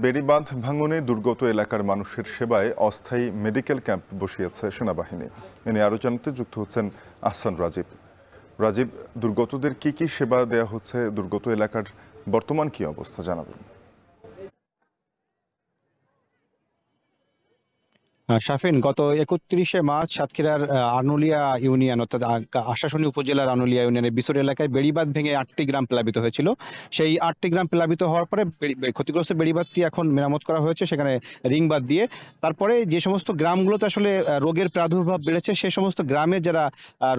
বেড়িবাঁধ ভাঙনে দুর্গত এলাকার মানুষের সেবায় অস্থায়ী মেডিকেল ক্যাম্প বসিয়েছে সেনাবাহিনী। এ নিয়ে আরও জানতে যুক্ত হচ্ছেন আহসান রাজীব। রাজীব, দুর্গতদের কি সেবা দেওয়া হচ্ছে, দুর্গত এলাকার বর্তমান কি অবস্থা জানাবেন? শাফিন, গত 31শে মার্চ সাতক্ষীরার আনুলিয়া ইউনিয়ন অর্থাৎ আশাশুনি উপজেলার আনুলিয়া ইউনিয়নের বিসর এলাকায় বেড়িবাঁধ ভেঙে 8টি গ্রাম প্লাবিত হয়েছিল। সেই 8টি গ্রাম প্লাবিত হওয়ার পরে ক্ষতিগ্রস্ত বেড়িবাঁধটি এখন মেরামত করা হয়েছে, সেখানে রিংবাঁধ দিয়ে। তারপরে যে সমস্ত গ্রামগুলোতে আসলে রোগের প্রাদুর্ভাব বেড়েছে, সে সমস্ত গ্রামে যারা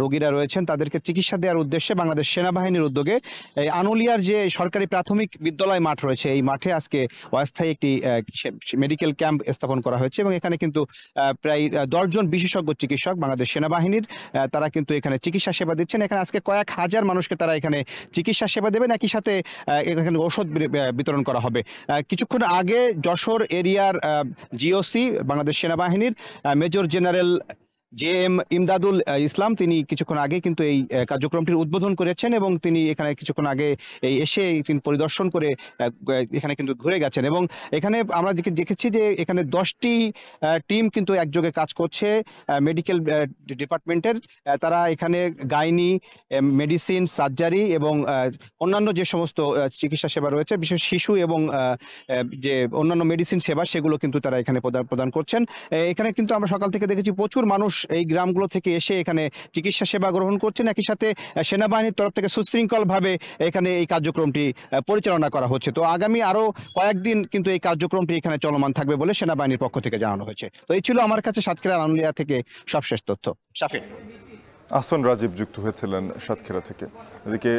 রোগীরা রয়েছেন তাদেরকে চিকিৎসা দেওয়ার উদ্দেশ্যে বাংলাদেশ সেনাবাহিনীর উদ্যোগে এই আনুলিয়ার যে সরকারি প্রাথমিক বিদ্যালয় মাঠ রয়েছে, এই মাঠে আজকে অস্থায়ী একটি মেডিকেল ক্যাম্প স্থাপন করা হয়েছে এবং এখানে কিন্তু প্রায় 10 জন বিশেষজ্ঞ চিকিৎসক বাংলাদেশ সেনাবাহিনীর, তারা কিন্তু এখানে চিকিৎসা সেবা দিচ্ছেন। এখানে আজকে কয়েক হাজার মানুষকে তারা এখানে চিকিৎসা সেবা দেবেন, একই সাথে এখানে ওষুধ বিতরণ করা হবে। কিছুক্ষণ আগে যশোর এরিয়ার জিওসি বাংলাদেশ সেনাবাহিনীর মেজর জেনারেল JM ইমদাদুল ইসলাম, তিনি কিছুক্ষণ আগে কিন্তু এই কার্যক্রমটির উদ্বোধন করেছেন এবং তিনি এখানে কিছুক্ষণ আগে এসে তিনি পরিদর্শন করে এখানে কিন্তু ঘুরে গেছেন। এবং এখানে আমরা দেখেছি যে এখানে 10টি টিম কিন্তু একযোগে কাজ করছে মেডিকেল ডিপার্টমেন্টের। তারা এখানে গাইনি, মেডিসিন, সার্জারি এবং অন্যান্য যে সমস্ত চিকিৎসা সেবা রয়েছে, বিশেষ শিশু এবং যে অন্যান্য মেডিসিন সেবা, সেগুলো কিন্তু তারা এখানে প্রদান করছেন। এখানে কিন্তু আমরা সকাল থেকে দেখেছি প্রচুর মানুষ এই গ্রামগুলো থেকে এসে এখানে চিকিৎসা সেবা গ্রহণ করছেন। একই সাথে সেনাবাহিনীর তরফ থেকে সুশৃঙ্খলভাবে এখানে এই কার্যক্রমটি পরিচালনা করা হচ্ছে। তো আগামী আরো কয়েকদিন কিন্তু এই কার্যক্রমটি এখানে চলমান থাকবে বলে সেনাবাহিনীর পক্ষ থেকে জানানো হয়েছে। তো এই ছিল আমার কাছে সাতক্ষীরা আনুলিয়া থেকে সবশেষ তথ্য। শাফিন। আহসান রাজীব যুক্ত হয়েছিলেন সাতক্ষীরা থেকে। এদিকে